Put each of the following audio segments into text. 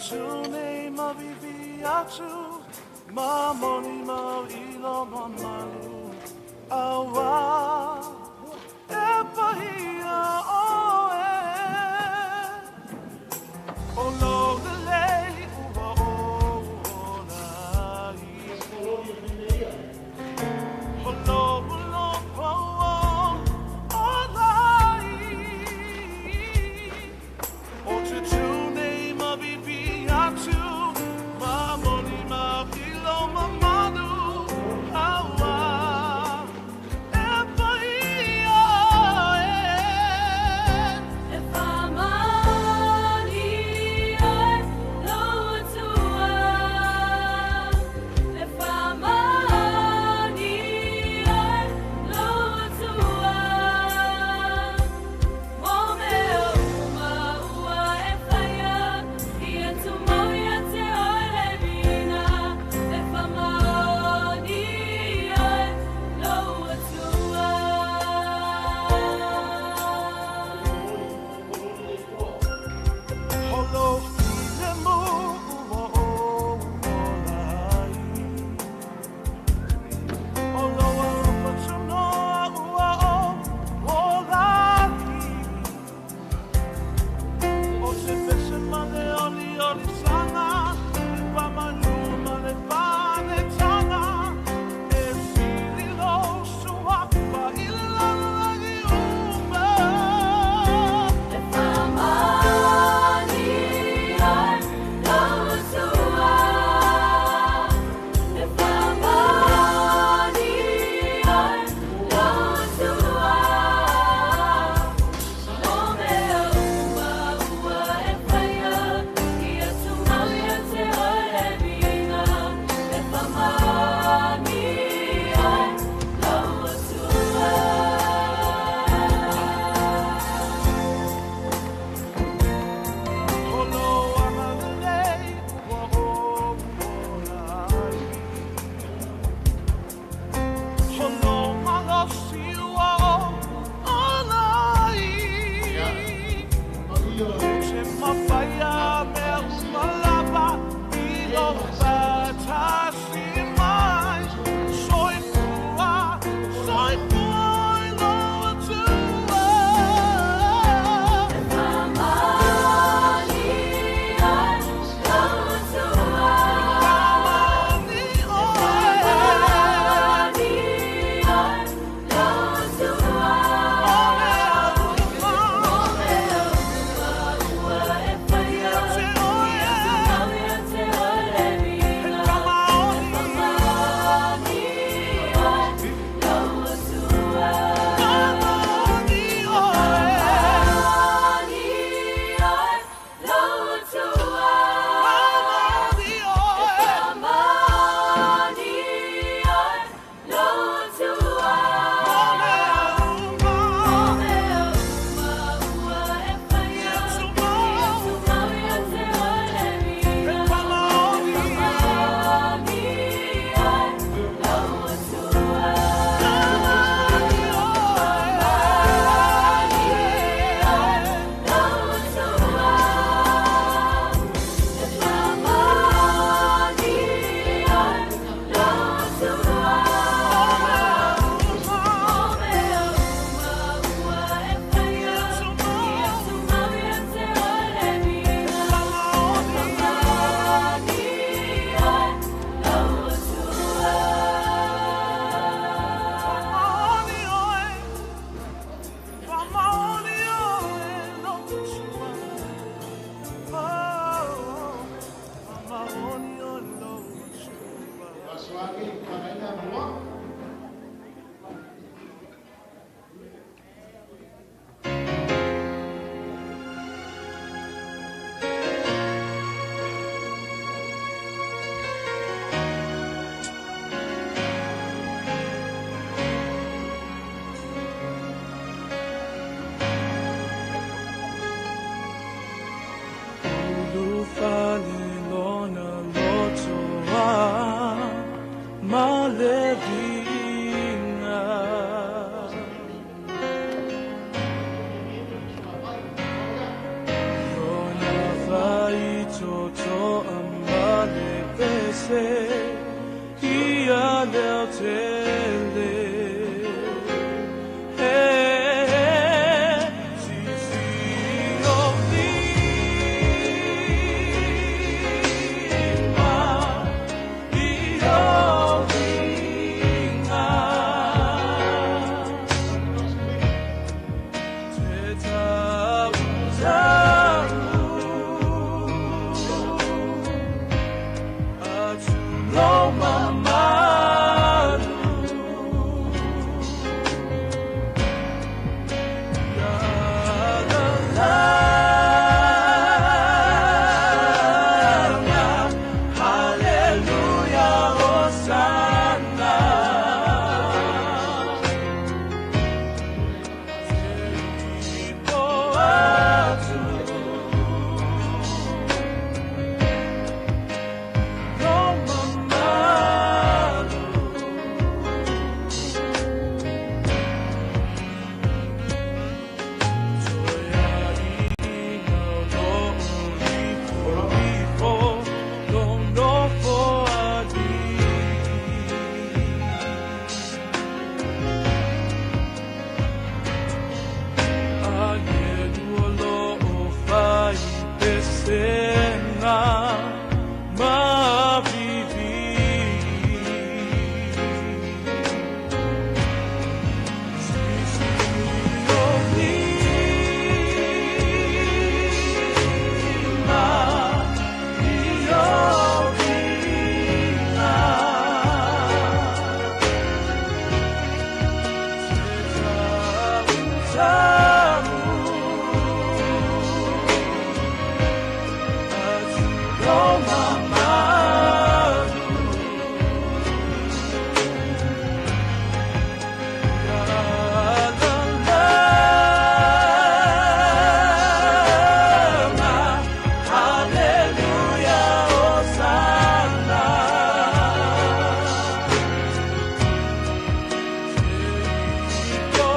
Tune maviviatu, mamoni mau ilo mamalu, awa, epahia oe, olo lele uwa o nai, olo o nai, o te tune maviviatu. Mamoni mapilo mamadu awa epa toto amale pese ia leo tele si o ma io vinga teta blow my mind. Hallelujah, Hosanna. To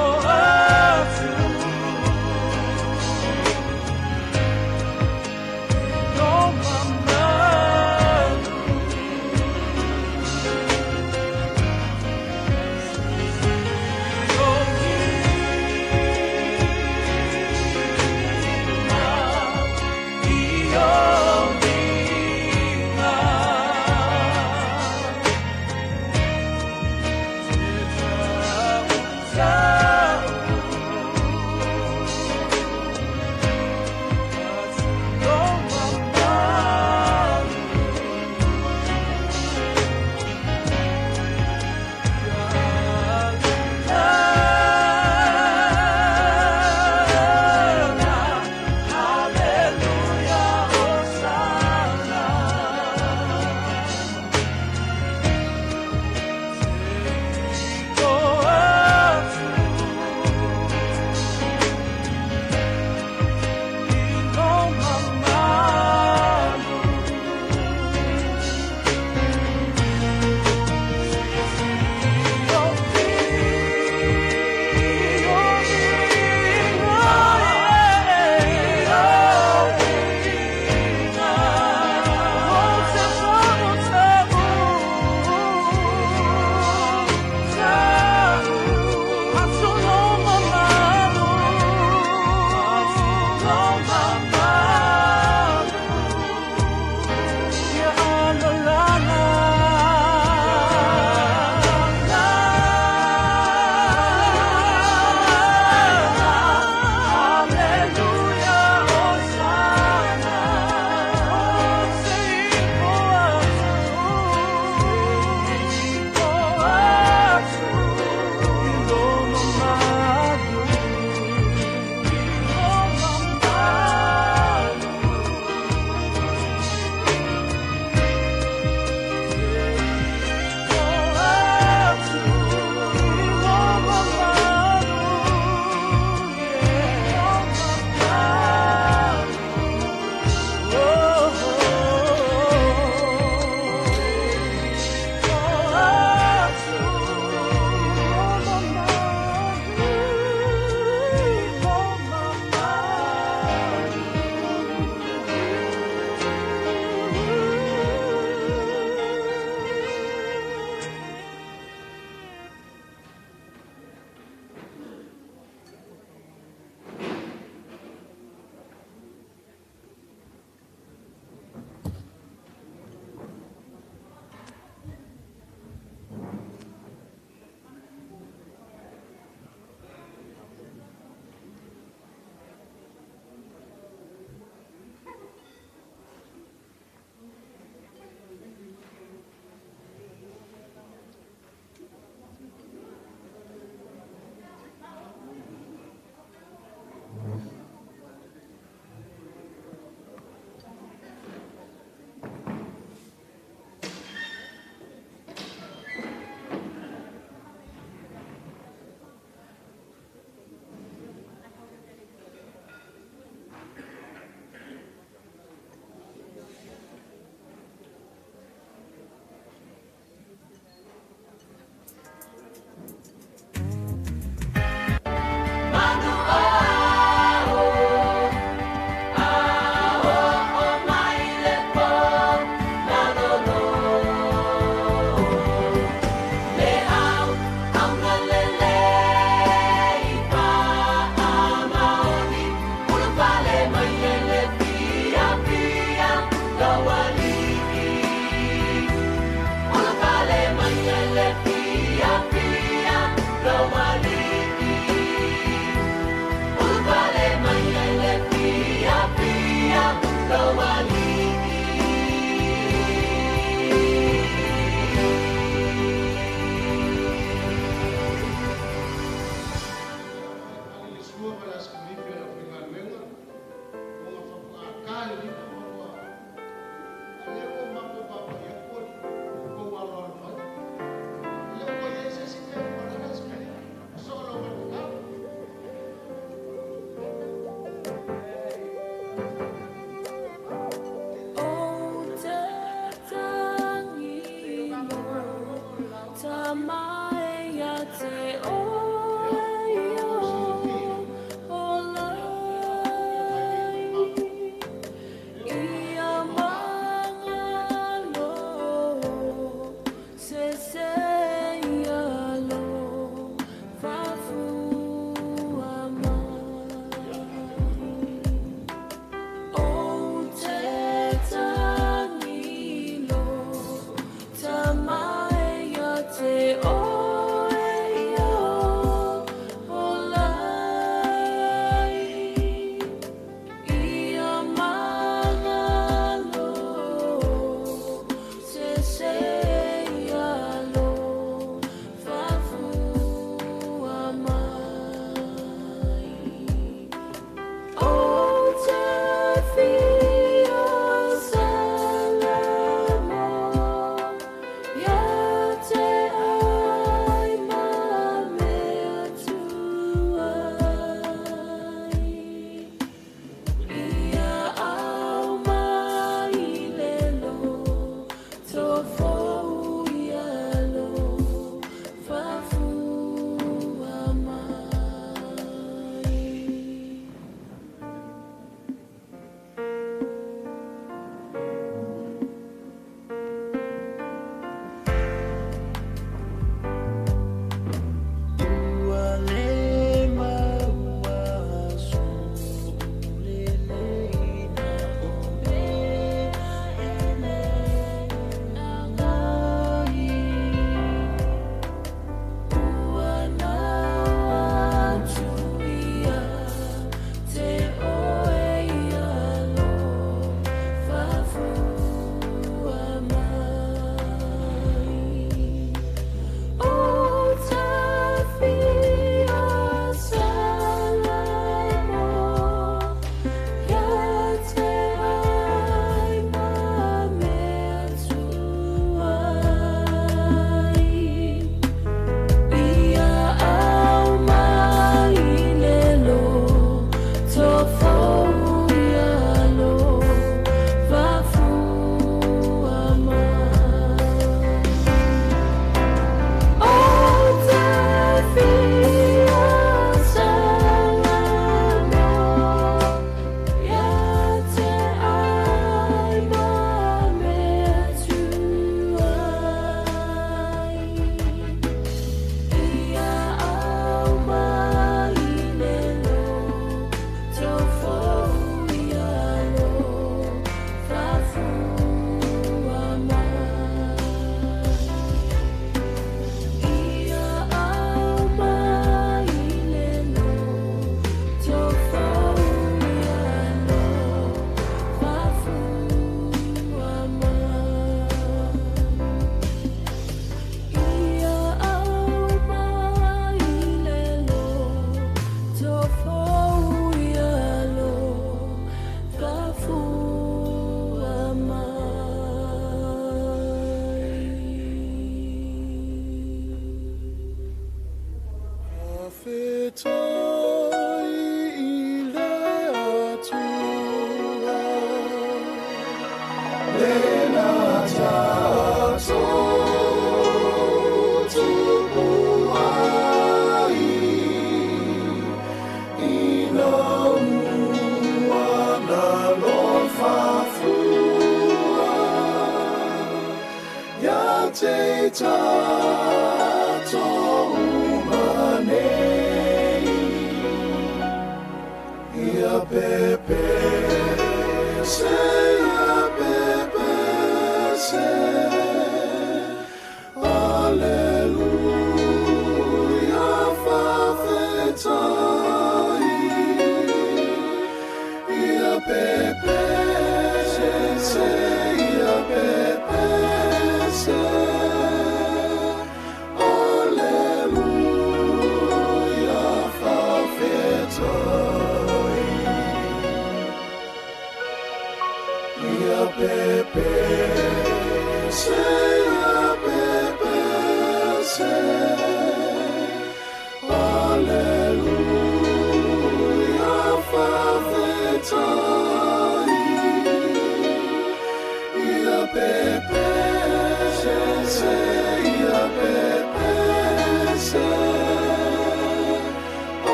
Alleluia, farfeta.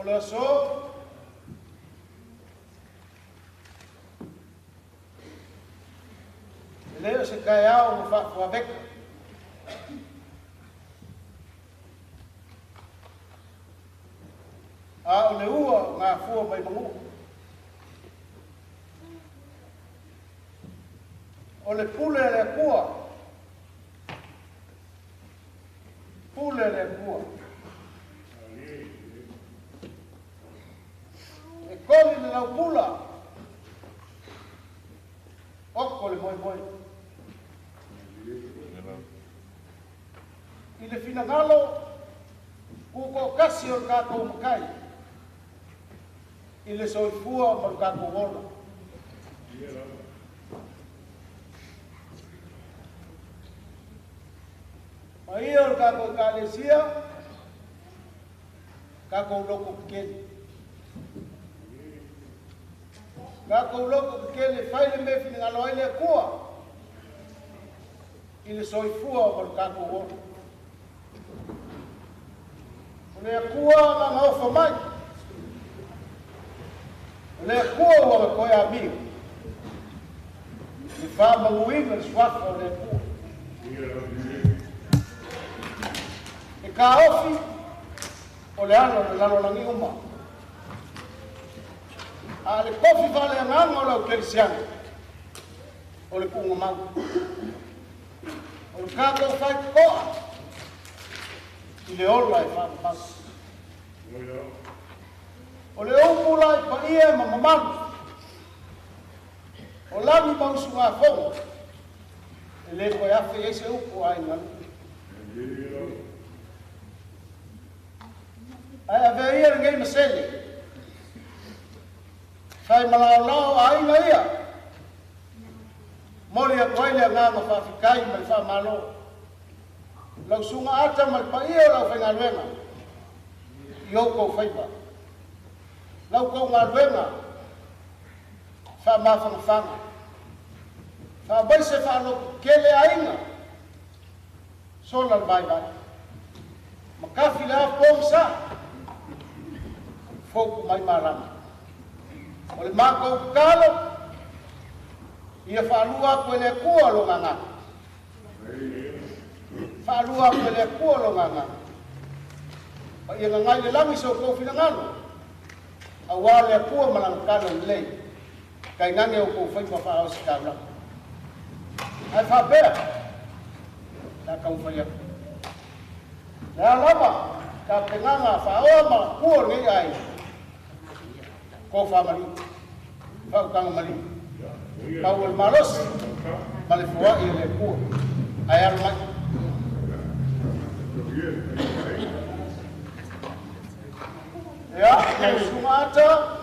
le aso leo se kai au mo fa fa bek a o le ua ngā fua mai mangu o le pule le kua e koli le lau pula oko le moi moi i le finagalo kuko kasi o kako makai i le soifua ma kako wola ma ia o kako kalesia kako loko kikeli kako loko kikeli faile me finagalo ai le kua i le soifua ma kako wola le kua ma ngau mai le kua wa ko ya mi ni fa ma uinga swafo le kua e ka ofi o le ano le lalo langi uma a le kofi vale nganga o le kelsiana o le kunga mau o le kako fai koa i le ola e whakapasa. O le upula i pa ia ma mamanu. O lani mausu ngā whonga. E le koe awhi e se upu ai nganu. Ai a vea ia ngei masele. Whai malao lao a inga ia. Mori a koeile a ngā ma whawhikai mai whamalo. Lau sunga ata mai pa ia lau whainga luenga. I au kou whaipa. Lau kou ngā luenga. Wha mawhanga whanga. Wha baise wha alo kele a inga. Sola bai bai. Ma kawhi lea pōng sa. Fōku mai marama. O le mākou kālo. Ia wha alua koe le kua lo nganga. Whaalua koe le kua lo nganga. Pa ia ngai le langi so kou whina ngano. A wā le kua malangkano i lei. Kai ngange o kou whaima whaau si kāula. Ai whapea. Nā kau whaia. Nā lama. Ka penganga whaoa ma kua ngai ai. Ko whamari. Whaukanga mari. Kau el malos. Male fua i le kua. Ai aru mai. Ya, yang Sumatra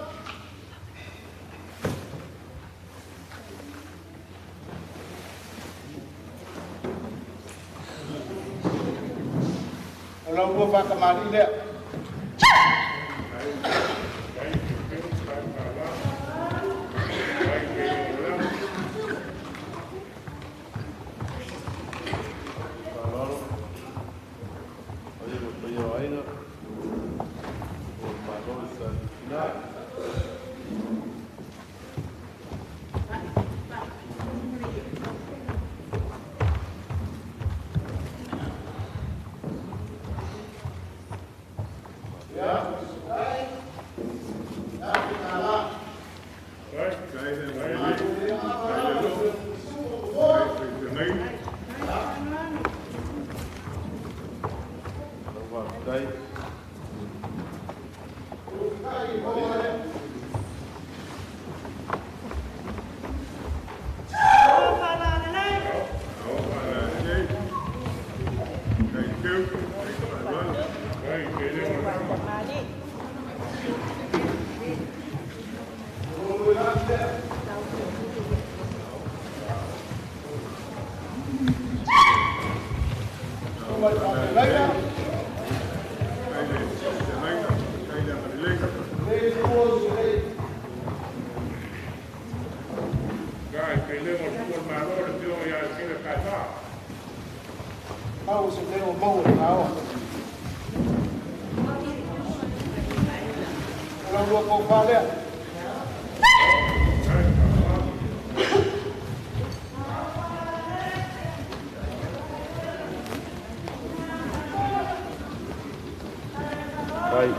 kalau gua pak kemari dia lua ko whalea. Right.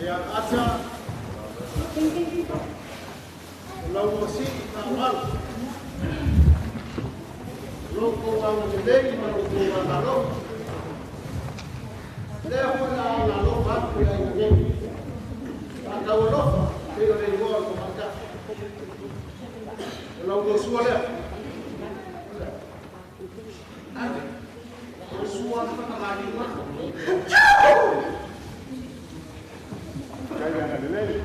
Yang aca lau masi amal loko ang nilay maluko ang lalo leo na ang lalo at kulay ng game ang kawalo pero na iwan kumangka lau musuala musuala pa kamali mo kaya na nilay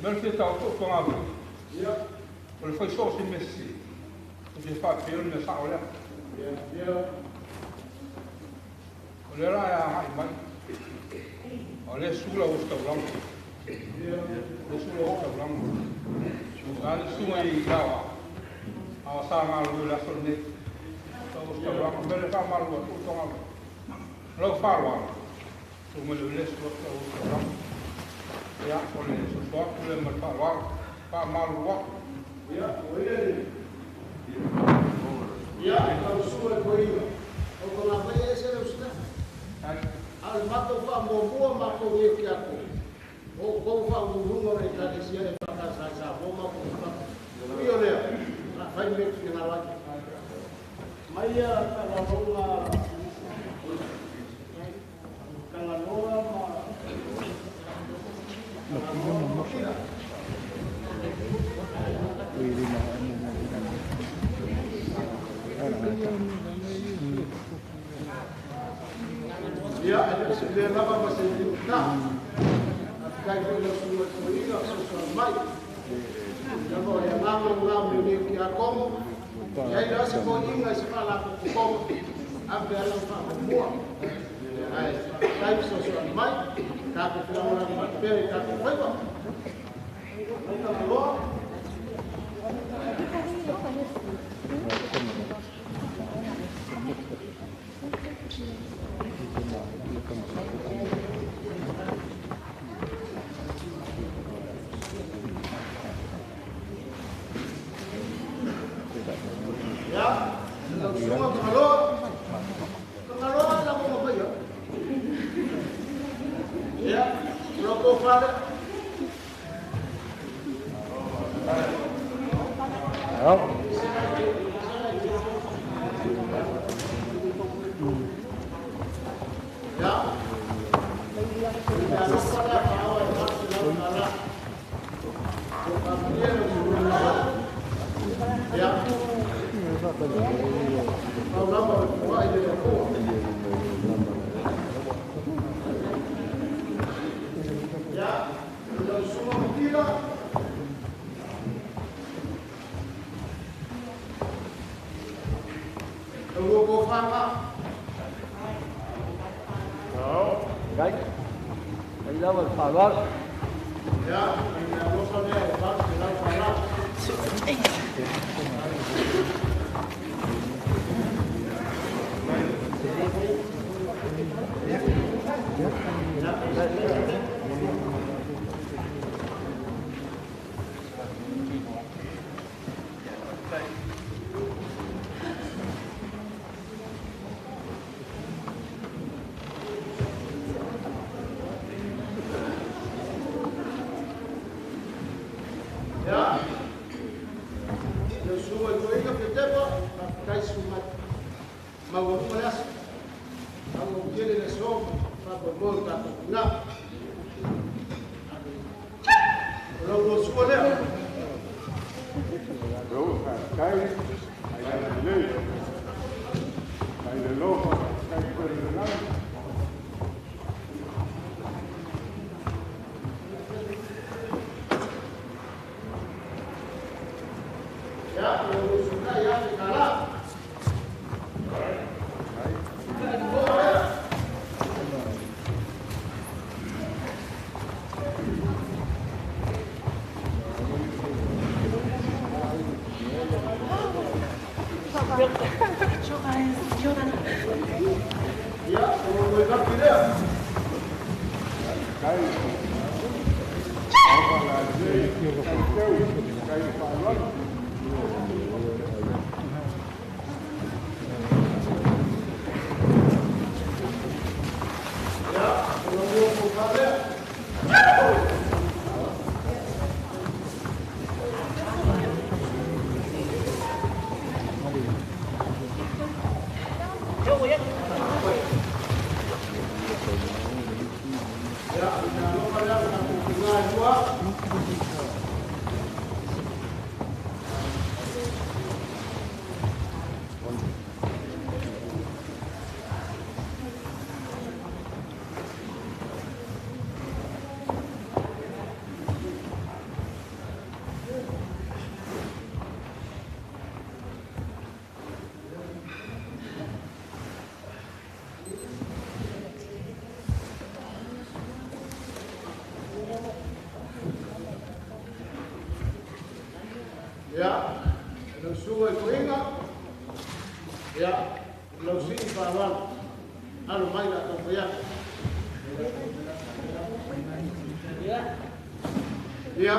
Merke tau to konga bu. Ya. Ol foi só se messi. O que fa pelo me sa olha. Ya. Olha lá ya hai mai. Olha sula o sta blanc. Ya. O sula o sta blanc. Al suma i dawa. Awa sa ma lu la so ne. O sta blanc bele fa ma lu o konga. Lo fa wa. O me le sta blanc. Ya, oleh sesuatu yang bertawar, Pak Malwa. Ya, oleh. Ya, kalau sudah kau kalau apa ya saya sudah. Al mato fa mo mato ye kiako. O kau fa mo mereka di sini pakai saya mo ko fa. Iyo le. Fai me que na lagi. Maya kalau le lava ma se ta kai ko le su ko ina so mai la mo ya ngam ni ki a kom ya ila se ko inga se fala ko kom abe ala fa mo ai kai so mai ka ko la mo na pe ka ko fa ba ka lo semua kalau ada mau apa ya? Ya, rokok pada. Ya. Ya, rokok pada awal ya. Ya, kalau semua kira kalau kau faham, Right? Aí dá uma falada. ya, kalau sampai baru kita faham. Ya, semua itu yang kita buat, kita semua mau malas, mau jadi nesok, mau berbuat nak. Kalau sekolah, Kai, ada lei, kai de lopa, kai perdonar. ya, kalau sudah ya sekarang. Ya, kalau mereka tidak. Kai, apa lagi? Kai tahu, kai falon. Ya, kalau mereka tidak. Ya, kalau pada hubungan dua. Ya, kalau sungai keringat, ya, kalau sini bawang, anu main atau bayar. Ya,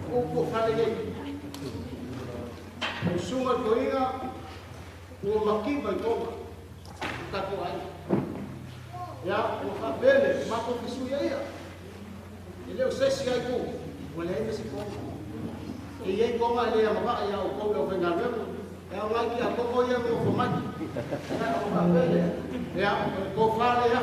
ukur kali ini, kalau sungai keringat, gua maki berkoma, tak kuat. Ya, gua beli, makan pisu ya. Ele usai siai ku, boleh ini sih kau. Ia kau mah dia apa ya kau dah pengal memang. Yang lagi aku kau yang mau format. Ya, kau faham ya.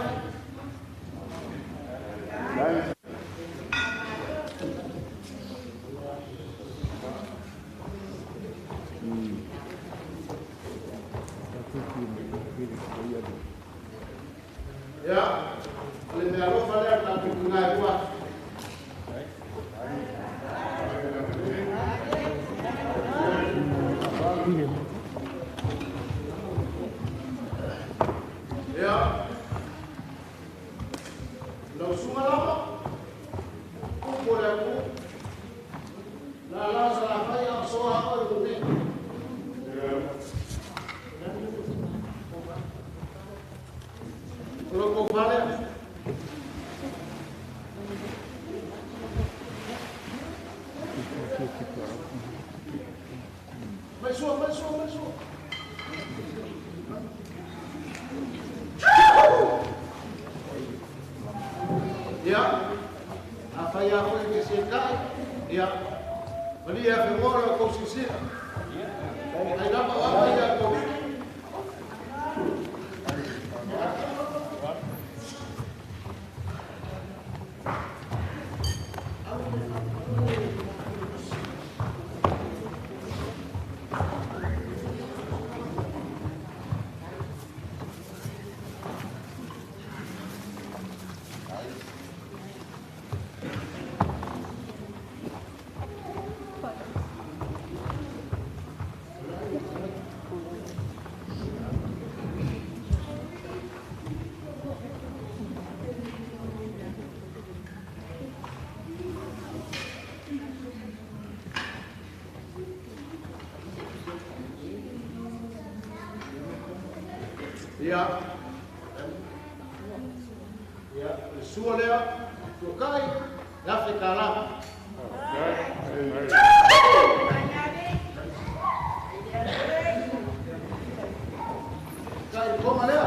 Mai sua. Ya, apa yang aku ingin sekai, ya, beli ya femora kau sisir. Ay dapat apa yang kau? Ya, suolea, tukai, ya fekala. Kai koma lea.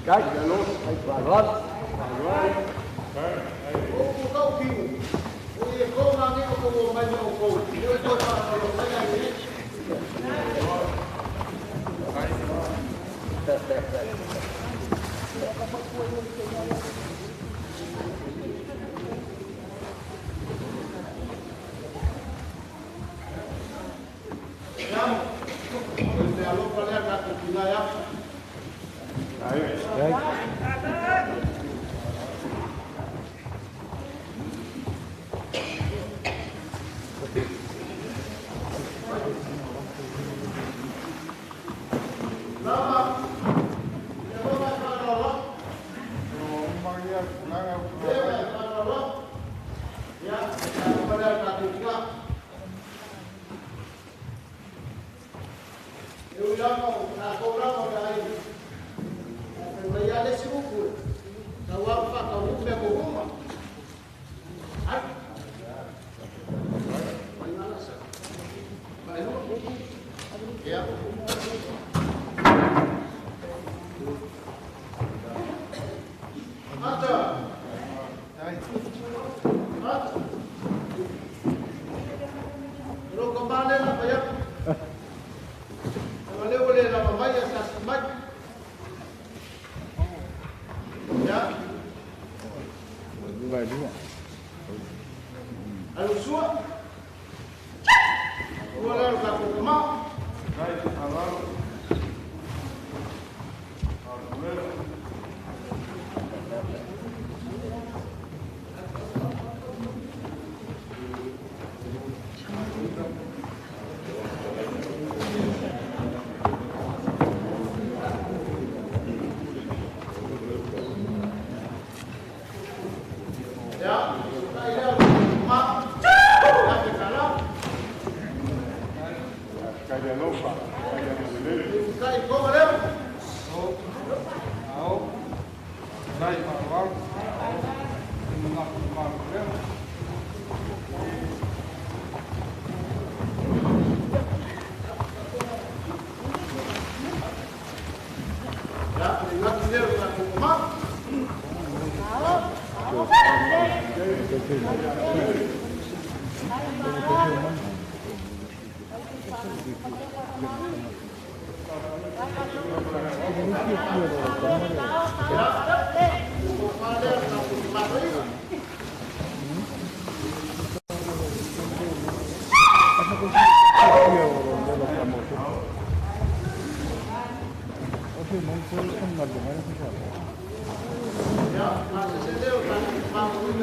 Kijk, waar wat?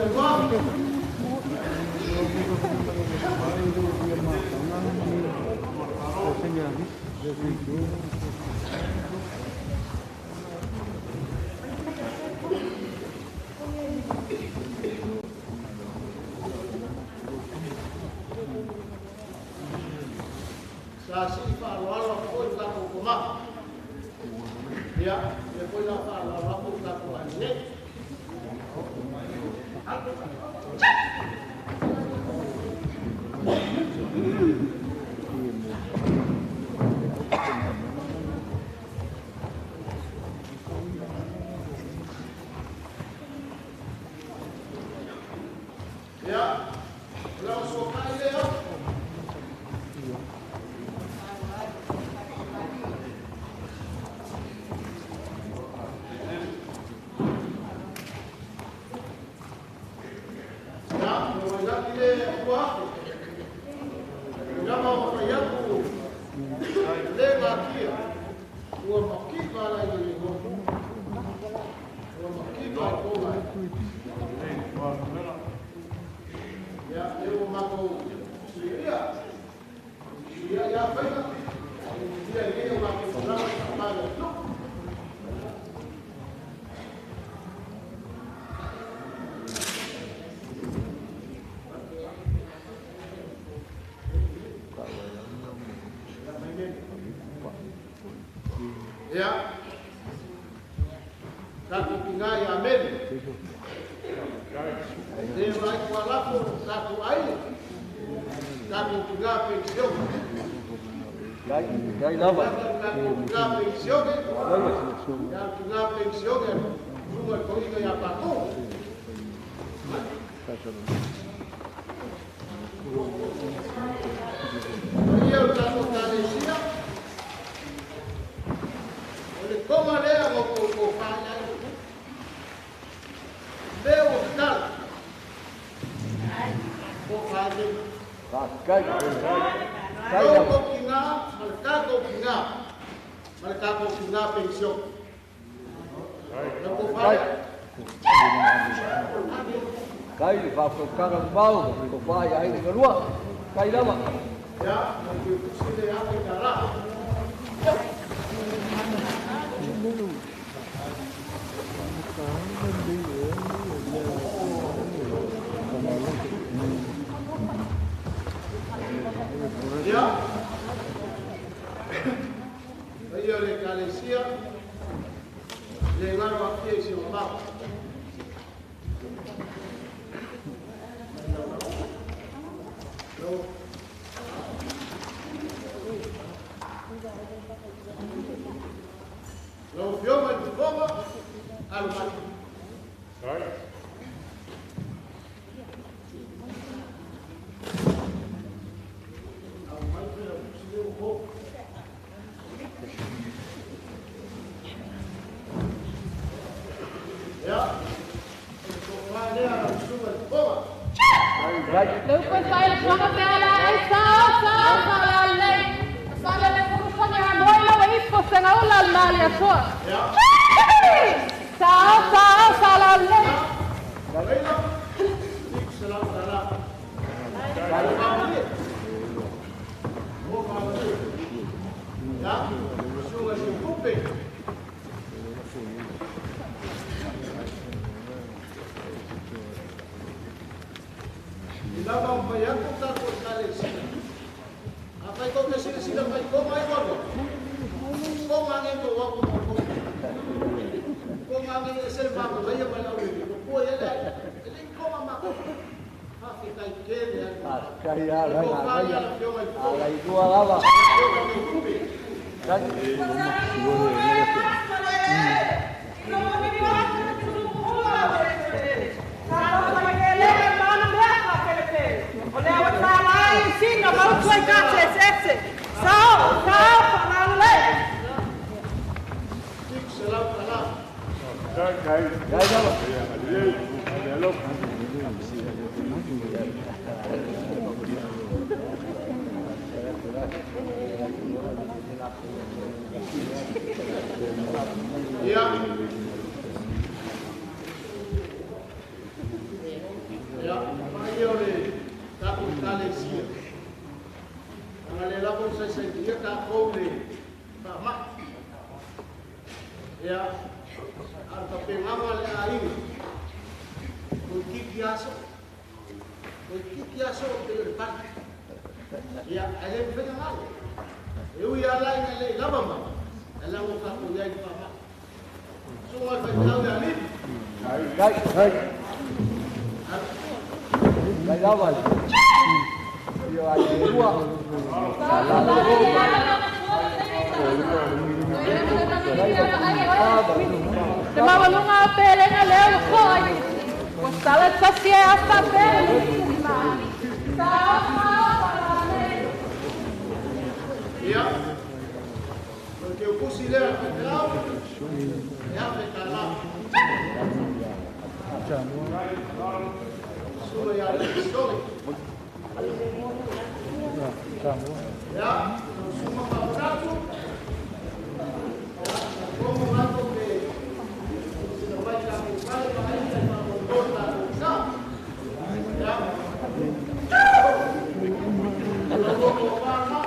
Sa si wala ko ka ko kuma. Ya, le ko na wala ko ka ko ane. Ya, kalau suka ile ya. Ya, satu tinggal ya amin. Dia baik walaupun satu air, satu tinggal pensiun. Cái đó vậy. Satu tinggal pensiun, yang tinggal pensiun, semua kau itu yang patuh. Dia satu kali siap. Como lea o falla veo tal o falla Cái mereka kina pensiun não falla cái vào cục căng bao cục vai ấy thì có lúa cây đó mà ya nanti sini apa cara ya io le calesia le mano a piedi si va lo fiume di fuoco al mare Lukos veilig vangen täällä ei saa alleen. Saadaan ne kurussan ihan noilla isposten olla maalia suo. Saa alleen. Dalam bayang kita fortaleza. Apa itu kesini sila kay koma ito? Koma ngito wako mo. Koma ngito sel mako bayo malawi. Ko yele. Ele koma mako. Hafi kay kele. cái đó là cua đó mà Cái đó là Ya. ia ka kou le whamak. Ia, ar ka pengama le a inga. Koi kiki aso. Koi kiki aso o te le pati. Ia, ele mwhenga ngale. E ui alai nga le lama mama. E lango ka kou iai whamak. So ngai whai tau ia lipi. Gai, gai. Gai lawan. Iyo ai e rua. Te mawalunga o pelenga leo koi. Wasala tasia asa pele. Ia, porque o pusi lea whakirau, e hape ka la. Sua ia le pistole. Ia, suma papatatu. Como rato que se não vai dar o pai, vai ir para o dono da produção. Ia. Eu vou colocar lá.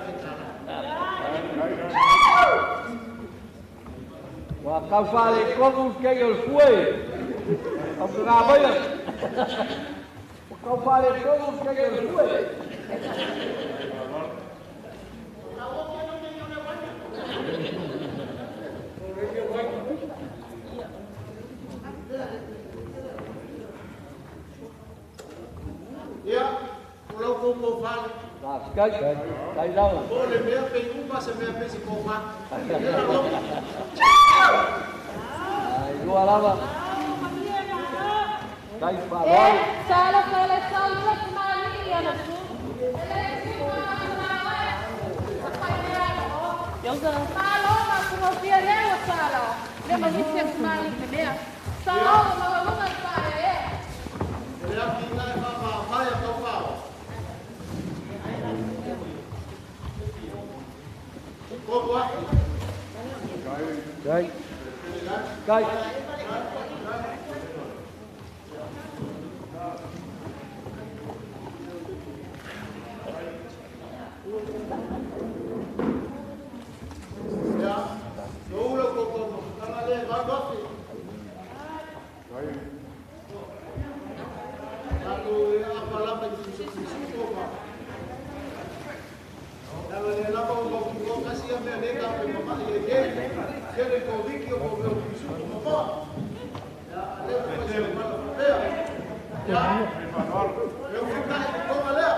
ke tala. Wa kau fale komu ke yo fue. Au nga baya. Kau fale komu ke yo fue. Ya, kalau kau fale. Nah, kai đâu. Boleh mea pe uma se mea pe si kau fale. Ai, dua lama. Kai faloi. Sala kemali ya nasu. Yang salo aku mau dia salo. Dia mengisi kemali dia. Salo mau saya. Dia tinggal apa ya kau fale. Kau buat. Kai. Ya, dulu kau kalau ada bagus. Lalu apa lama di situ pak? Kalau dia lama kau kasih yang dia dekat mama dia kau bikin kau bisu mama. Ya, ada macam mana? Ya, yang kita kau malah.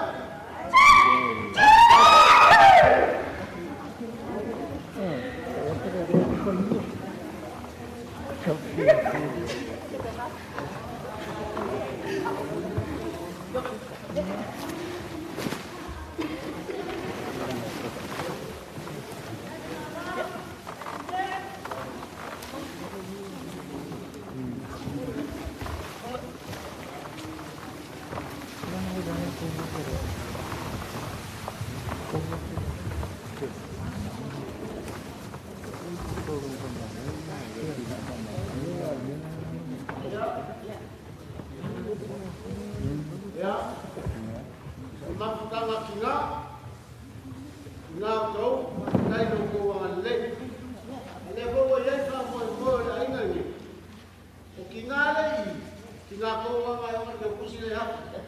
Ya, mafuta makina, na kau, kau nunggu orang lain. Ini bawa yang kamu ingat ni. Kina lagi, kina kau orang yang kursi ni apa?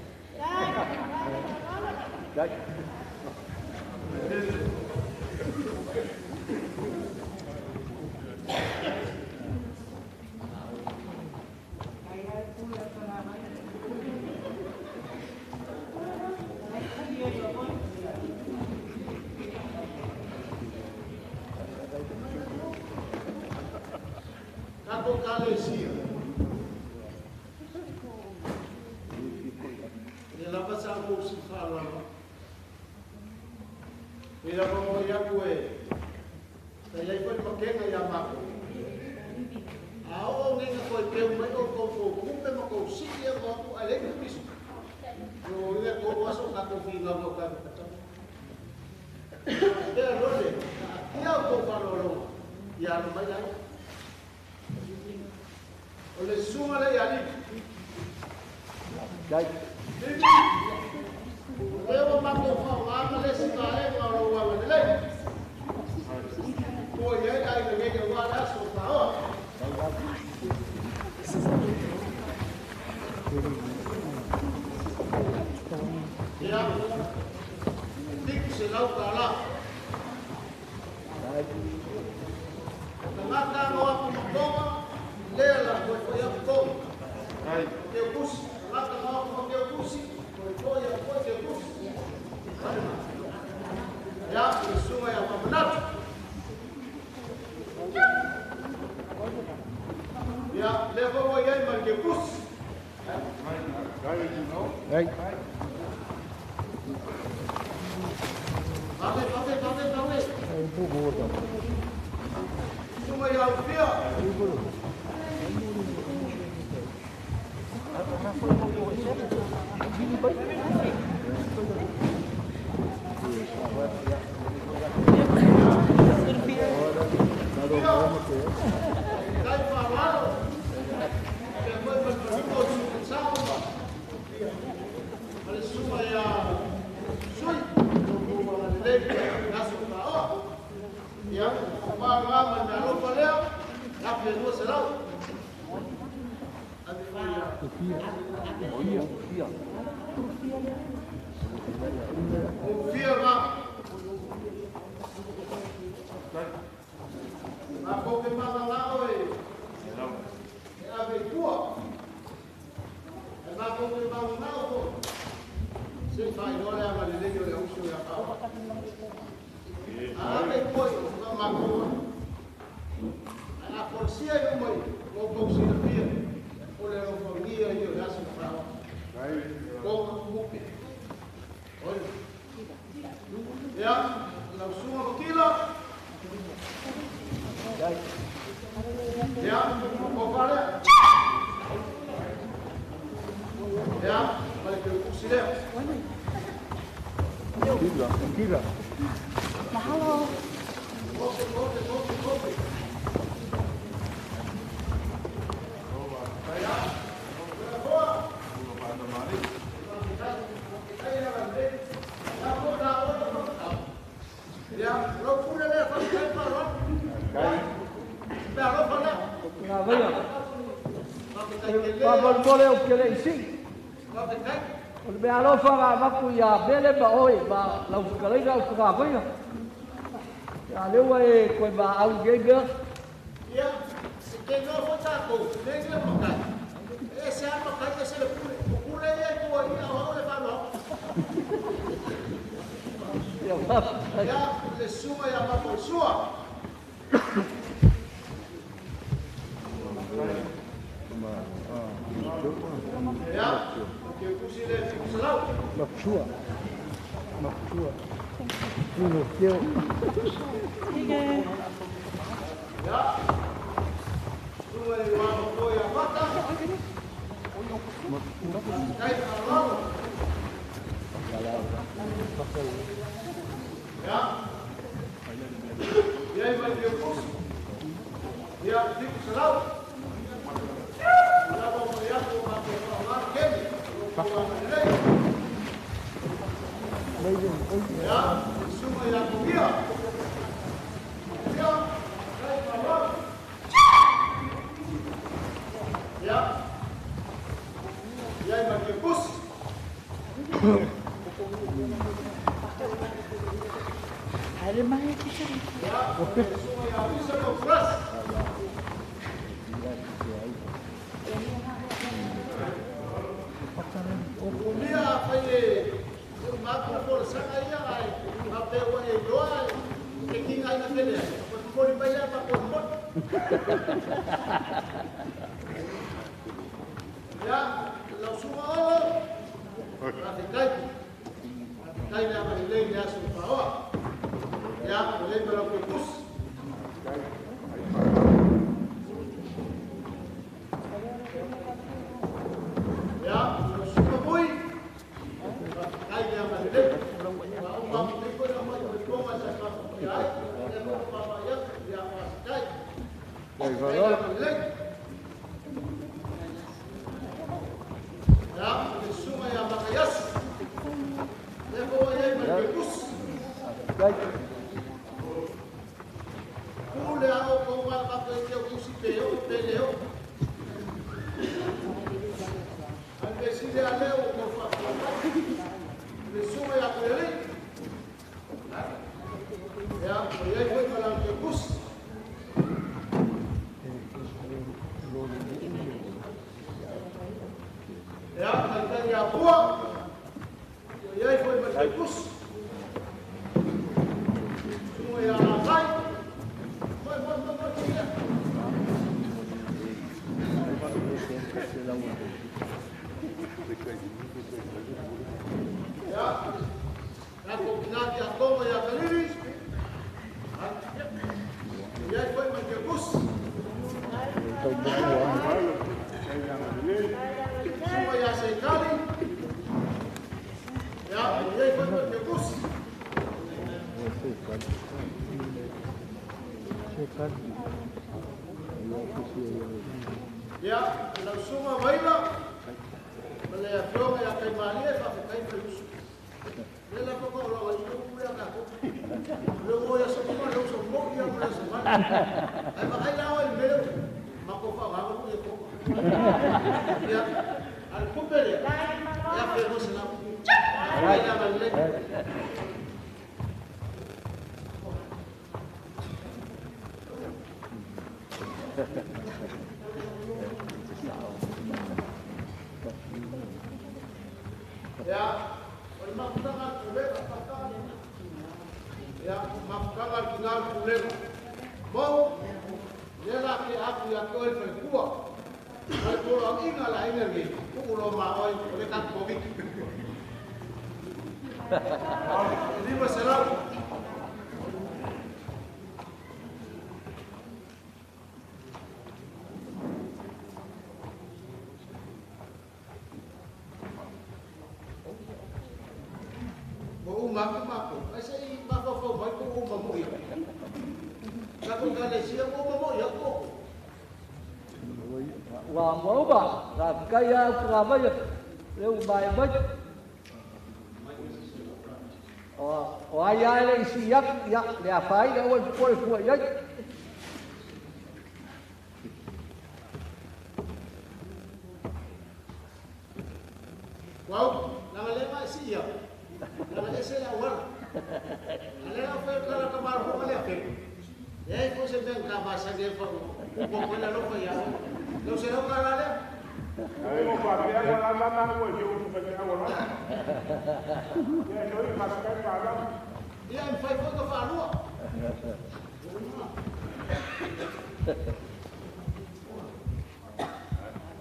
Aku kali sih. Dia lepas aku sifat lama. Bila mau ya gue, saya ikut pakai yang aku. Awak ni nak kau kau kumpe kau sih dia kau ada yang bisu. Kalau dia kau masuk aku fina bukan. Dia roleh. Dia kau kalau ya lumayan. Oleh semua lagi ali. Baik. Kalau mampu orang les sekali kalau orang lain. Kau ya ada yang ada soal. Ya, tik selau kalah. Tengah orang pembawa, lela buat yang kau. Dia bus, tengah orang dia busi, buat dia bus. Ya, semua yang benar. Ya, lepas yang mereka bus. Baik. Pakai. Semua yang dia. Semua yang sulit. malilei nasu pao. Ya, mama ndalo leo na pelo serau. Confia lá. A pouco para lá oi. É a veitua. É na pouco para lá o. Se faz olha a malilei olha o seu ya pau. Ah, depois não magoa. A forcia é uma o consideria. Olha o família e o resto para lá. Como muque. Olha. Ya, não suma aquilo. Ya, kokale. Ya, balik ke kursi dia. Kira. Mahalo. Kopi. Ya, lo pura le fa kai parot. Belo fala. Na veia. Pa Ba boleh ukele isi. Ol be alo fara maku ya bele ba oi ba lau kale ga ka veia. Ya le wai ko ba au gega. Ya, que no fue taco, le digo para. Ese arma que se le pure ya tu ahí abajo le falo. Ya ba. Ya, le suma ya va por sua. Ya, que pusile salau. Maksua. Ini kio. Ya. Suma ya va por ya mata. Kai alau. Ya. Ya iba dia pus. Ya di salau. Ya vamos ya por hablar que. Ya, suma ya comida. Ya, kai alau. Ya. Ya iba dia pus. Ada mana kita? Ya, suma ya bisa lo fresh. Dia apa ye? Maku força aí ai. Até o aí doa. Que quem aí naquele. Por bayar para por. Ya, lo suma all. Rafikai. Kai na malilei ya supao. Ya, boleh kalau pupus. Ya, lo suma boy. Kai na malilei. Mau ikut nama itu masa apa? Ya, apa ya? Ya, kai. Kai na malilei. Ya, lo suma ya makayas. Lepo ya pupus. Baik. Ule ao ko wa ka pe te ku si pe o pe le o. Ante si le ale o ko fa. Le suma ya ko le. Ya, ya ko ka la ke kus. Ya, ante ya bua. Ya ko ma ke kus. Suma ya na kai. Ya, aku binati ako ya kaliri. Ya, foi magbus. Semua ya sekali. Ya, foi magbus. Ya, la suma baila. Malaya flor ya kay Maria fa kay Felus. Lela ko ko lo ay ko ya ka ko. ai lawa le mele mako fa ga go e ko ya al kupele ya pe mo sala ai la le ya ol mafutanga kulega pakana ya mafutanga kingal kulega mo yela ke aku ya ko el kuwa al polo inga la energi ku lo ma oi le ka covid ini masalah mako asa I mako fo mai ko mo mo ya ka ko ka le sia mo mo ya ko wa mo ba ka kaya ka ba ya le bai ba o ai ai le si ya le fai da o ko ya wow la le ma si ya la ese la wala la fue claro que mal ko le fe ko se ven ka ba sa de ko ko la lo ya no se lo para le ai mo pa ya la ko yo tu pe ka wala ya no I para ka ka la ya en fai ko fa lo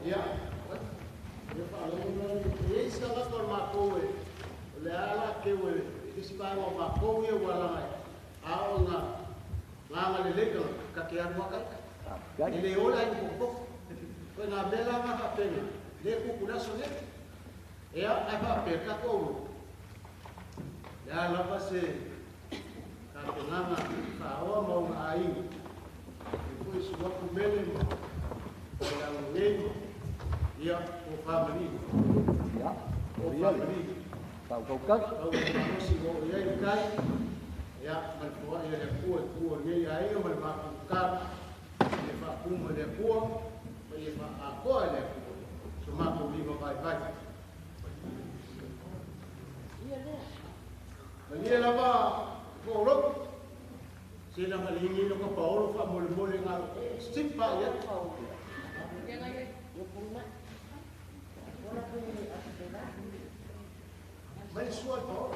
ya esse negócio normal coe le ala que we esse vai uma pacoe wala a ona lá le legal ka que arma ka ele olha aí um pouco foi na bela na pena de cucula sone e a vai perca como ya la passe ka que nana fa o mo aí depois o comele ya o leio ya o família ya o família tao câu cất đâu có sự ngộ với anh cái ya mình có ai là cua như ấy mình mặc cam để mặc cung mà để cua bây giờ mà có ai là số mặc cũng đi vào vài vài bây giờ là mà cổ lúc chỉ là mà lý nó có cổ lúc mà một lên ngào xích phải nhất mấy suốt đó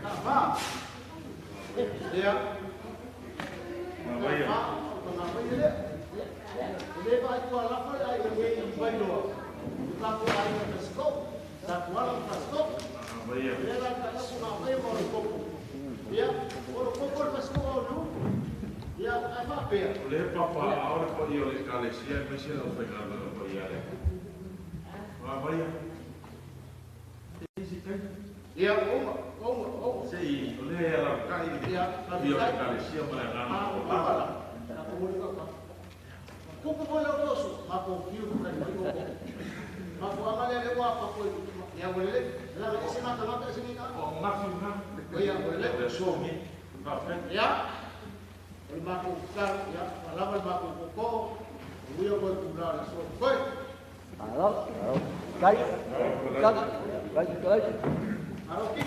cả ba dia mà bây giờ để bài qua là phải ai cái bài đó là của ai là scope là của là scope bây giờ để là cái là bây giờ một cục dia một cục là scope luôn dia ai phải bẻ le papa ahora por yo le calesia me se lo fue nada por ya le va vaya dia ông sí le la kai dia yo le calesia para ganar kuku bola koso mako kiu kan kiu mako amale le wa ko ya boleh la ese mata mata sini ka o máximo ya boleh de somi va ya el mako kan ya palabra el mako ko voy a controlar eso fue đó cái aro ki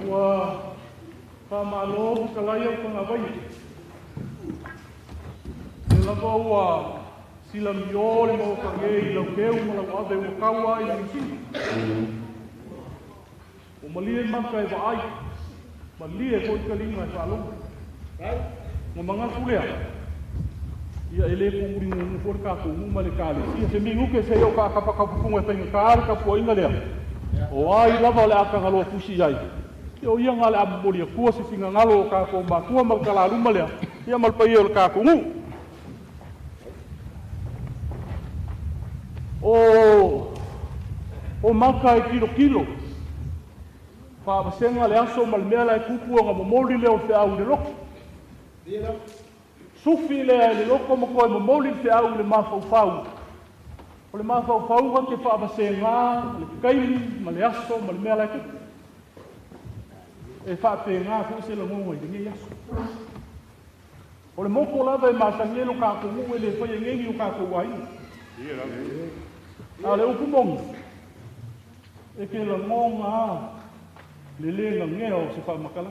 wa pa malo ka la yo ko na vai la ko wa sila yo le mo ka nge lo ke mo la wa de mo ka wa I ni si o mali ma ka va ai mali ko ka linga sa lo mo manga kulia ia ele ko muri mo for ka ko mo mali ka le se mi ke se yo ka ka pa ka pu mo pe ka po inga le o ai lava le aka ngalo fusi ai yo ia ngale aboli ko se finga ngalo ka ko ba ko ma kala lu male ia mal pa yo ka ko ngu o maka kilo fa basenga le aso mal mela kupu nga mo moli le o fe au le lok sufi le loko mo ko mo moli fe au le ma fau O le mawhauwhauwa ke whaawasenga, le kaili, ma le aso, ma le mea lai kutu. E whaapenga fu se la ngongo i ngi aso. O le moko lava e masangelo ka kungu e le whai ngengi o ka kuwai. A le upu mongi. E ke la ngonga le le ngeo se whaamakala.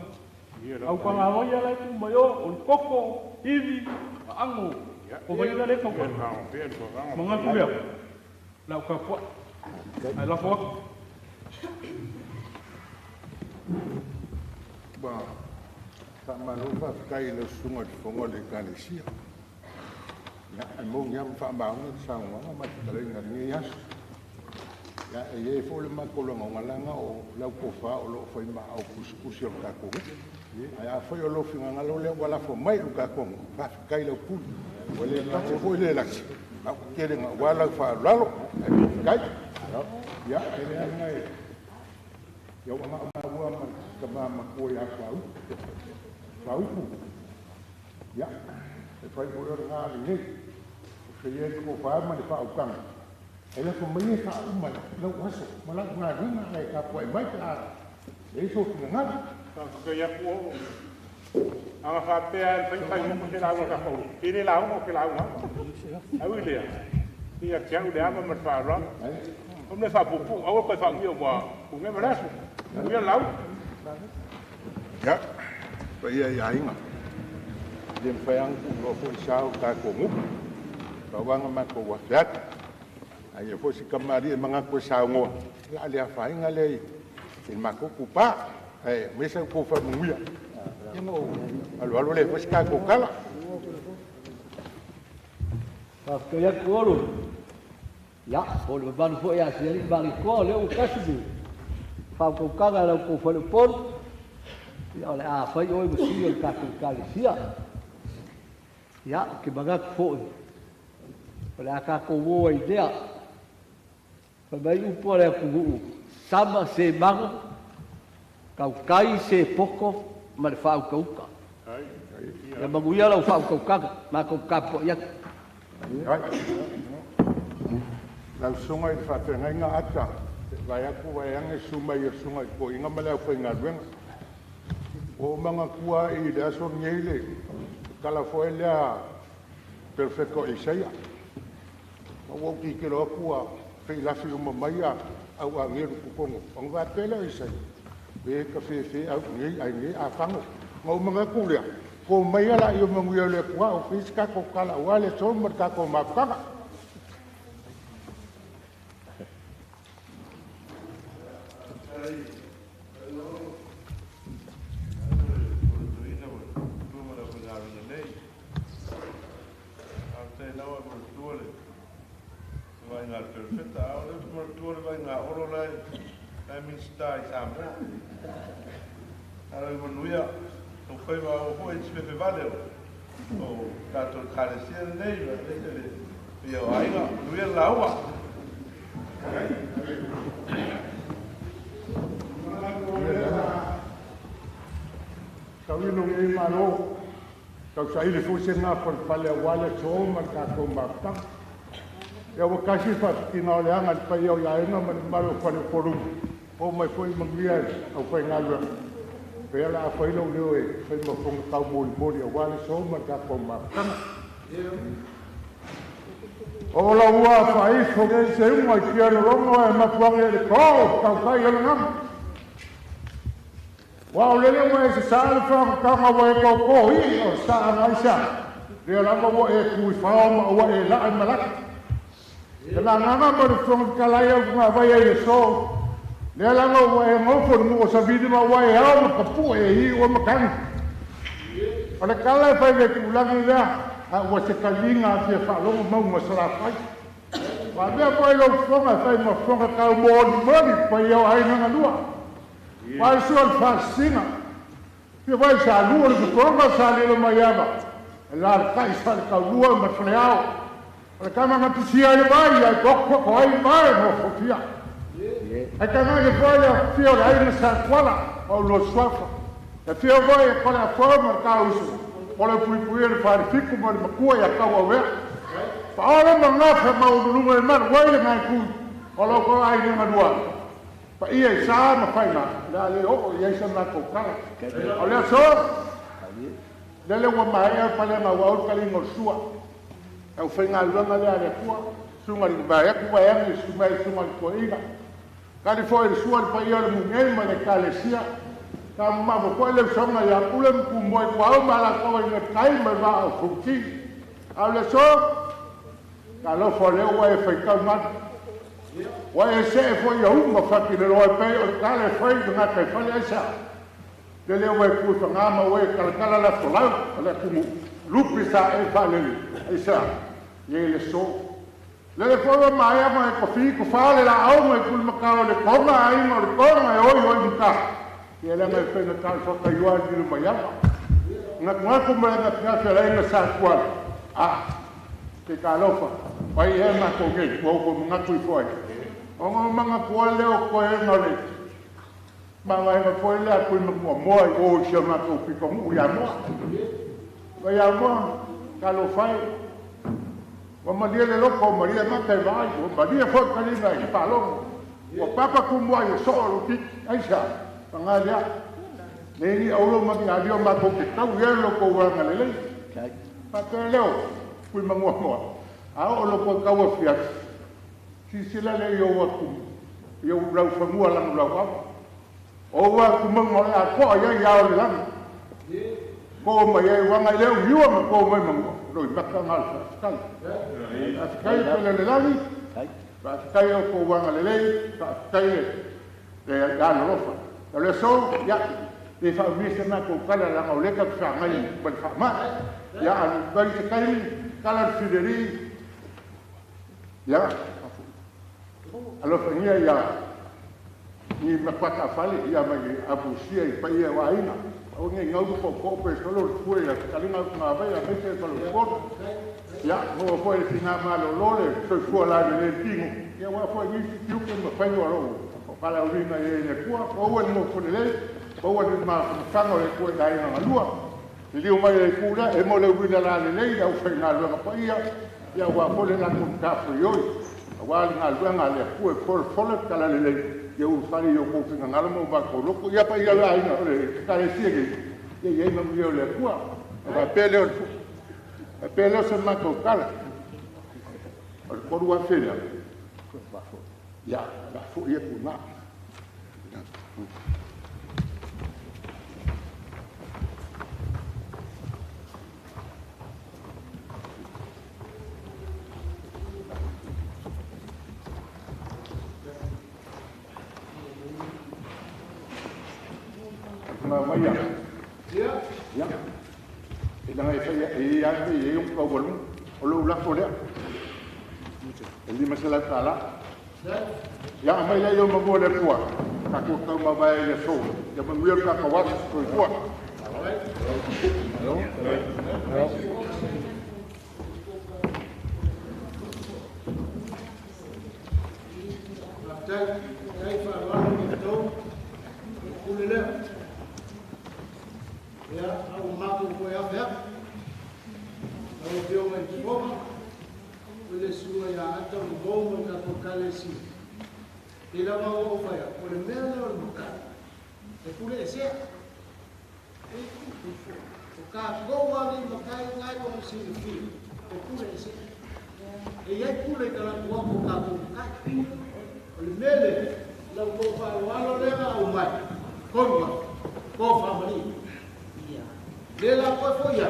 Au ka ngā wai alai ku mai o le koko, iwi, ango. O vai na le kau kwa. Mga kulea. Lau ka kwa. Ai la kwa. Ba, tak malu ba kai le sungai fongo le Galicia. Ya, mo ngam fa ba ngi sang wa ma tale ngi yas. Ya, e fo le ma ko lo ngalanga o lau ko fa o lo foi ma au kuskusi o ka ko. Ai a foi o lo finga ngalo le wala fo mai lu ka ko. Ba kai le pu. Wale ka fo le la. Ba kere nga wala fa lalo. Kai. Ya, ele ngai. Yo ma ma kama makua ya kau pu ya e fai mo yo nga ni se ye ko fa ma de fa ukang e le ko mai fa uma no waso mala nga nga e ka ko mai ka e so nga Ka ka ya ko anga fa pe al fai mo ke la ka ko ini la mo ke la ma au le ya kia u le ama ma fa ra o me fa pu au ko fa ngi o ma ku me ma rasu ngi lau ya pa ia ia inga dem fayang ko fo sao ka ko mu ba wanga ma ko wa fiat ai fo si kamari manga ko sao ngo la le fa inga le il ma ko kupa me sa ko fa mu ya no alo le fo si ka ko kala Ka ya ko ya o le ban fo ya se li ban ko le o kasibi fa ko kaga la ko fo le pon ya le a fai oi musi o ka sia ya ke baga fo o le ka ko wo idea fa bai u po le ku sama se mago ka kai se poko ma le fa ko ka ya bagu ya la fa ko ka ma ko ka po ya la sungai fa te nga ata vai aku vai ang sungai ko inga mala fa nga wen o manga kua i da so ngele kala fo ela perfecto isaia o ki ke lo kua fe la fi mo maia au a ngeru ku kongo on va pela isaia be ka fe au ngi ai ngi a fango mo manga kulia ko maia la yo mo yo le kua o fiska ko kala wale so mo ka ko ma kaka vai ngā perfecta, o le tuore vai ngā oro lai, ai minstai Samoa. Ara i manuia, o whai wa o hoi tipepe vale o kato kāresia nei, wa tete le o ainga, nuia laua. Kau ino ngi malo, kau sa ili fusi ngā por pale wale so ma ka ko mapta. Ya wa kasi fa tina le anga pa yo ya ina ma malo kwa le forum. O mai foi mangia au foi ngalo. Pe la foi lo le e foi mo fong kau mo le wale so ma ka ko mapta. O la ua fai fo ke se un mai kia lo mo e ma fuange le ko kau kai le ngam. Wa le le mo e sa fa ka ma wa ko ko i o sa ngai sa. Le la mo e ku fa ma wa e la ai malak. Kena nganga mo fong kalaya nga wa e so. Le la mo wa e mo fo mo sa vidi ma wa e au ka pu e hi o ma kan. Ala kala fa ve ku la ni la. Wa se kalinga se fa lo mo mo sa fai. Wa be mo lo fong a fai mo fong ka mo ni pa yo ai na lua. Wa su al fascina. Che vai sa lua lo fong sa le lo maiava. La kai sa ka lua ma fleao. La kama nga pisia le vai ai ko ai vai mo fia. Ai kama le vai fio ai na sa kwala o lo swafa. E fio vai ko la forma ka usu. O le pui le fare fico ma kua ya ka wa. Paola mangafa maudulu e man wai ngai ku. Olo ko ai ni madua. Pa ia sa ma faina. La le o ia sa na ko kala. Ole so. Lele wa mai a pale ma wa kali ngor sua. Au fainga luanga le ale ku. Sunga ni ba ya ku ba ya ni sunga sunga ko ina. Kali foi sua pa ia le mungai ma le kale sia. Ka ma ko le songa ya ulem ku mo ko ma la ko ni kai ma va fu ki. Ole so. Kalau fole wa e fai ka ma. Wa e se foi eu ma fa ki le lo pe o kale foi nga kai fale esa. Lele wa ku fa nga ma wa kala la fola la ku lupi sa e fale esa. Ye le so. Lele foi ma ya ma ko fi ku fale la au ma ku ma ka le ko ma ai ma ko ma oi ka. Ye le ma pe na ka so ka yo a di ma ya. Nga ku ma na ka fa la ina sa kwa. Ke kalofa. Pai e ma ko ke ko mga kui foi. O mga ko le o ko e no le. Mga e ko le a kui mo mo o se ma ko pi ko mu ya mo. Ko ya mo kalofa. O ma dia le lo ko Maria ma te vai. O ma dia fo ka ni vai pa lo. O papa ku mo ai so lo ki ai sa. Panga dia. Ni o lo ma ki a dio ma ko ke tau ye lo ko wa ngale le. Pa te leo. Kui mango mo. Ao lo ko ka wa fiat. Si sila le yo wa ku. Yo rau fa mua lang rau wa. O wa ku mango la ko ya ya le lang. Ko ma ye wa ngai le yu ma ko mai mango. Roi bakka ngal sa. Kai pe le lang. Ba kai ko wa ngai le. Ba kai le ya no fa. Le so ya le fa mi se na ko kala la o le ka fa ngai ban fa ma. Ya an ba se kai kala Fideri ya alo fania ya ni mapata fale ya mai abusia i pai wa ina o nge ngau ko pe solo fue la kalinga ma ba ya mete ko ko ya mo po el fina malo lole so fu la de tingo ya wa fo ni tiu ke ma pai wa ro para urina e ko o mo ko le o ma fango le ko dai na lua. Liu mai e kura e mo le wina la le nei au fai ngā luanga paia ia wa pole na kum kafu yoi a wali ngā luanga le pu e fole kala le nei ia u fari yo ko finga ngala mo ba ko loko ia pa ia la ina ole kare siege ia ia ma mio le kua a pele o se mako kala o le koru a fena ia ba fu ia puna Maya. Ya. Ida ngai fa ya e yung ko bolum. Olo la ko dia. Eli masala tala. Ya mai la yo mo le kwa. Ka ko ka ma ba le so. Ya mo yo ka wa ko kwa. Hello. كيف الوضع اليوم كل له يا أو ما تقول يا فيا أو يوم الجمعة كل سوى يا أنت القوم كتوكالسي إلى ما هو فيا كل مال والمكان كل إشياء وكأقوى من مكان غير مسير فيه كل إشياء هي كل كلام هو كأقوى الملك لو كوفا والو لما او ماي كونوا كوفا مري lela kofo ya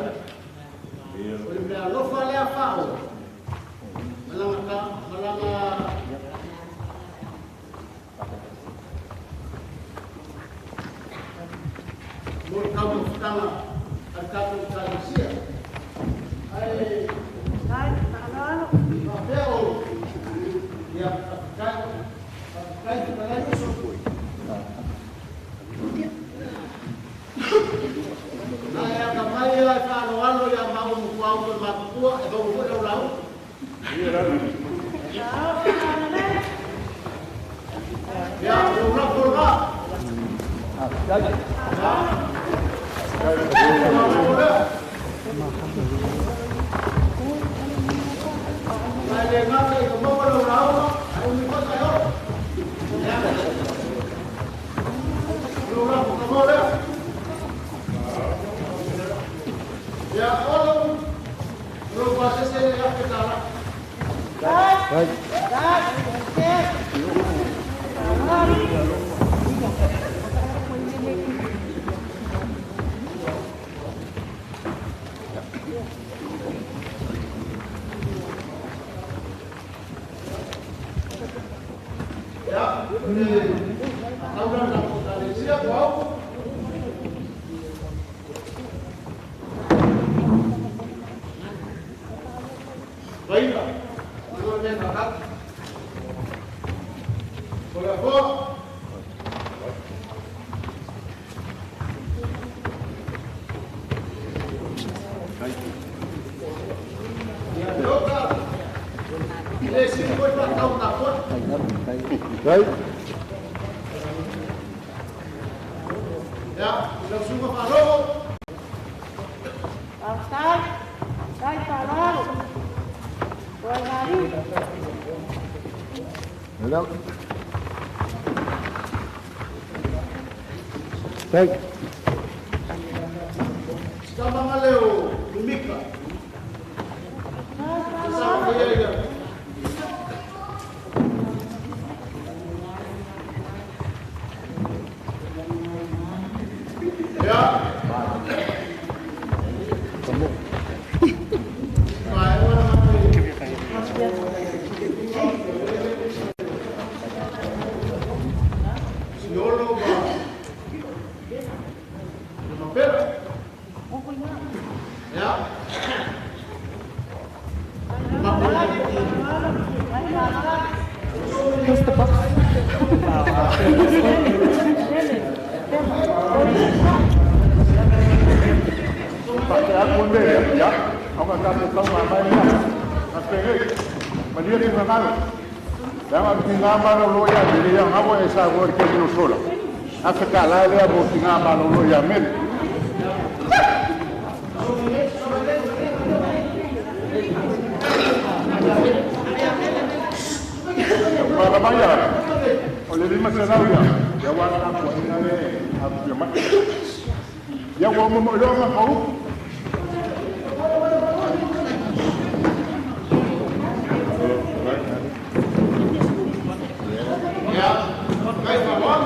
ولما لو فاليا فاو malanga mur kamu tanga arkato kalisia ai tanalo papel ya kai para isso foi na kamai ya falo walo ya mau mkwao kwa makua e vou kwa lao ya ora porga le ngata i ka mawa lo rao, ai umi kwa ka yo. Lo rao ka mawa lea. Ya, olo, lo pasa se le ya que tala. Right? Ya, langsung ke Pak Romo. Ustaz, saya tolong. Buat hari. Hello. Baik. Sekarang maleo, lumika. Sama dia ya. Ya. Kamu. Pakai akun deh ya. Aku akan tahu apa ini. Nanti melihat di mana. Jangan tinggal malu ya. Jadi yang aku esok work itu solo. Aku kalah dia mau tinggal malu ya men. Para bayar. Oleh lima senau ya. Jawab apa ini? Apa cuma? Ya gua mau lo mau. Ya, baik Pak.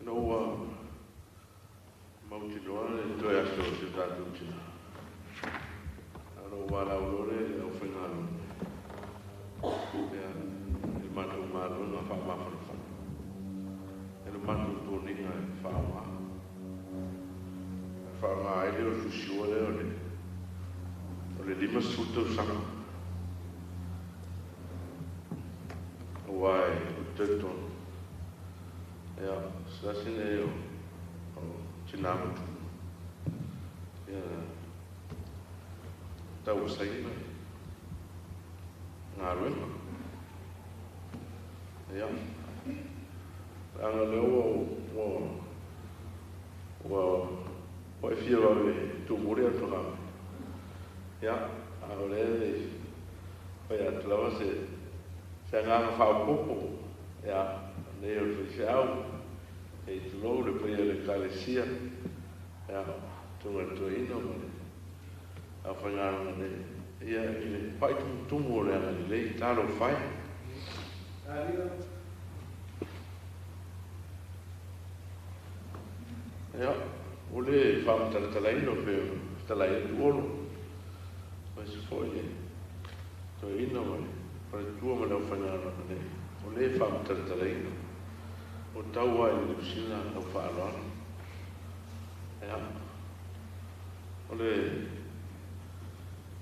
no Mautinoane, toi aso te tātutina. Aro wala ulore, au whengano. E matu marunga whamawhanu. E matu tōninga e whawa. Whawa e leo susio leo ne. O le lima suto sanga. O wai, o teton. Ea, sasine eo. Tinamo. Tau saína. Ngaruenga. Ya. Anga leo o e fia vawe tu muri atu ha. Ya, ale o ya tlawa se nganga fa popo. Ya, ne o se au. E tu lo le poi le calesia ya tu no ino a fangar ne ia ile pai tu mo le talo fai ya ole fam talaino pe talai tuolo mas foi to ino per tu mo le fangar ne ole fam talaino o taua i le kusina au whaaloana. Ea. O le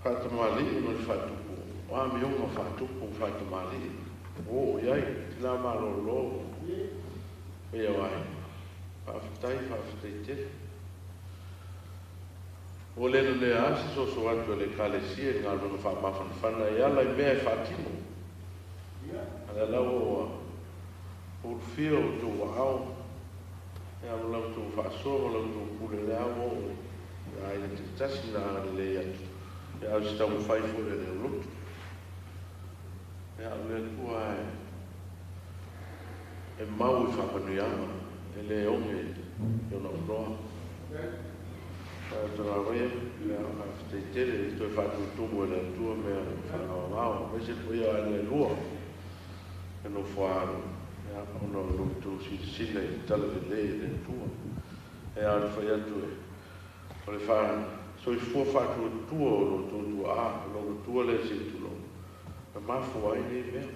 whātamali i mai whātupu. O a mionga whātupu whātamali. O iai, tina maro lo. Ea wai. Whāwhitai te. O lena le asi so so atu le kalesia ngā runga whamawhanawhana. Ea lai mea e whātimo. Ala lau o o fio tu wao e a lau tu whaasoa lau tu kule le awo e a ina te tasi na le atu e a usi tamu whai fure le lutu e a le kua e mau i whapanuyama e le onge e ona unoa e tona wea e a whaafiteitere e toi whatu tumu e le atua mea whanawamao e se pui a le lua e no whaaro ono lutu sila i tala le tua e a fai atu e o le wha so i fua whatu tua o lo tua a lo tua le si tu lo e mafu ai nei mea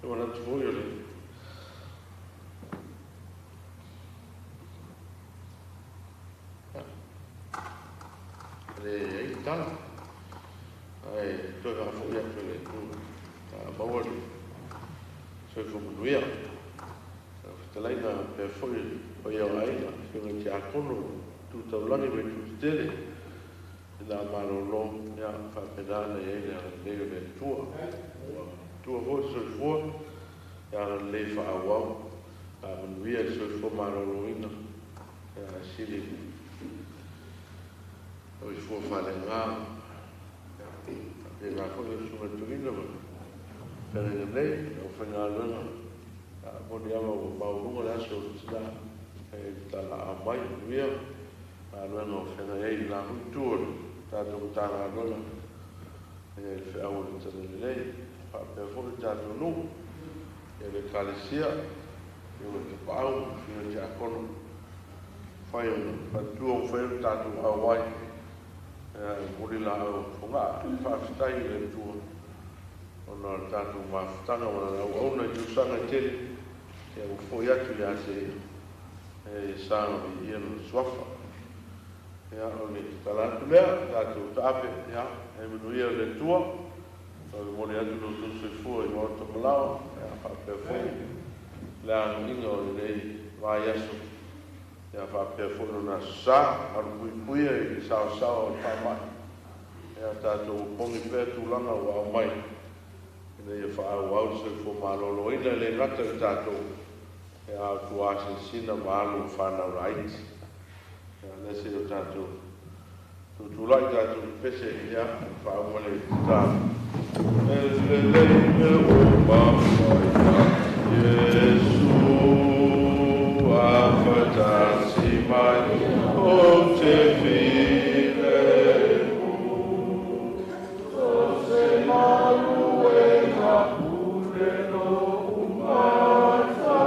e wana tu foi o le ei tala ai toi ha foi atu le tu a bawali so fu muia talai na pe foi o ia ai que me ti akono tu taulani me tu tele da maro lo ya fa pedana e le tua voce so fu ya le fa wa a muia so fu maro lo ina ya sili o fu fa le nga e la cosa su tu ina pero lei o finalona a modiama o baunga la so sta e tala a mai via a no fena ei la tour ta do tala lona e fe a o tala lei pa per fo ta do no e le calesia e o te pau fino ja con fai pa tu o fe ta do a wai e muri la o nga fa stai le tu ona tatu mafutanga ona yusanga tele e o foi atu ya se e sano i no swafa ya oni talatu lea tatu tape ya e menuia le tua so mo le atu no se fu e morto malao ya fa per foi la ningo le vai aso ya fa per foi na sa al pui e sa pa mai ya tatu pongi pe tu langa wa mai e fa au se fo malo ina le rata tato e a tu asa sina malo fa na right e le se tato tu lai tato pese ya fa mo le ta le o ba Yesu a fata si mai o te Malu e ka pule no umata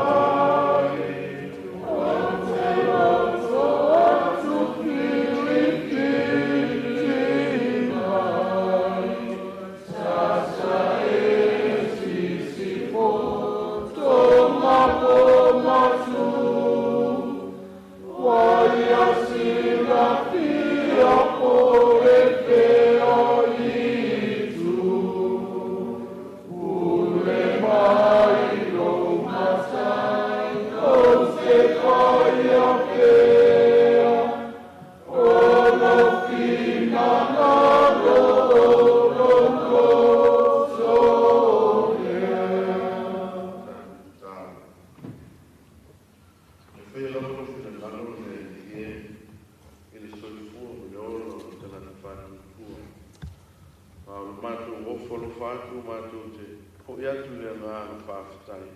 aku mātou te ho i atu le ngā whawhitai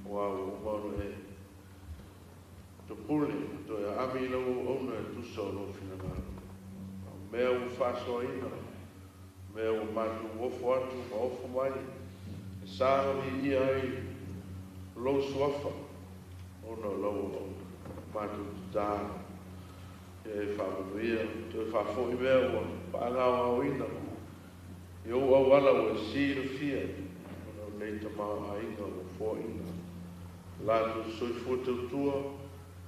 o au o maru e to pule to e ami lau ona e tusa o lo fina ngā mea u whasoa ina mea u mātou wofo atu ma ofo mai e sāngi ia ai lo suafa ona lau o mātou tāna e whamanuia to e whafo i mea ua paangau au ina i au au ala o e sīra fia ona nei ta maa a inga o fo inga lātou soifua tautua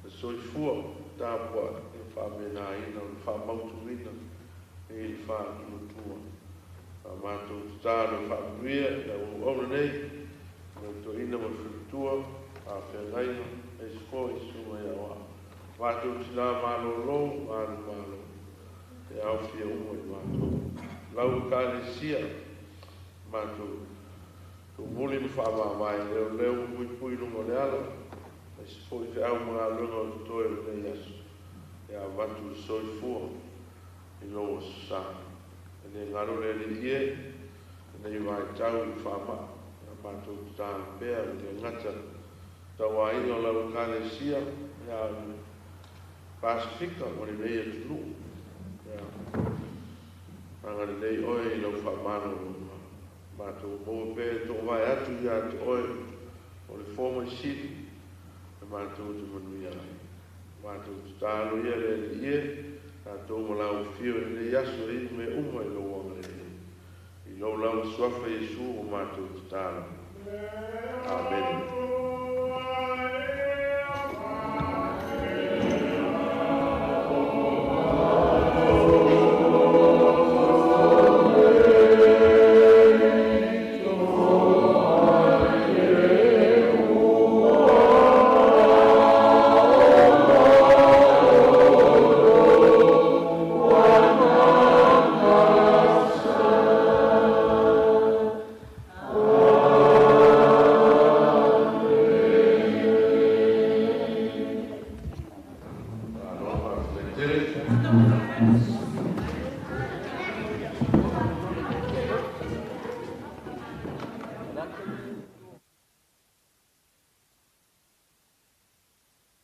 e soifua tāpua e whamena ina o whamautu ina e i whātuatua a mātou tāna whamanuia e au au nei o to ina ma whitua a whengaina e sfo i suma i awa mātou tina mālo lo mālo e au fia umo i mātou lau kālesia mātou to muli ma whamamai leo pui lungo le ala e sfo i whiau mga lunga o toi o nei asu e a watu soifua i loa sa e ne ngaro le li ie e nei vai tau i whama e mātou tāna pēr e ngata tau a inga lau kālesia e a Pasifika o le nei atu nu anga le nei oe i lau whamano mātou mō pē tō vai atu i atu oe o le forma siri e mātou te manui ai mātou te tālo ia le ie tātou mo lau fio i le yaso i me uma i lau anga le i lau lau suafa Jesu o mātou te tālo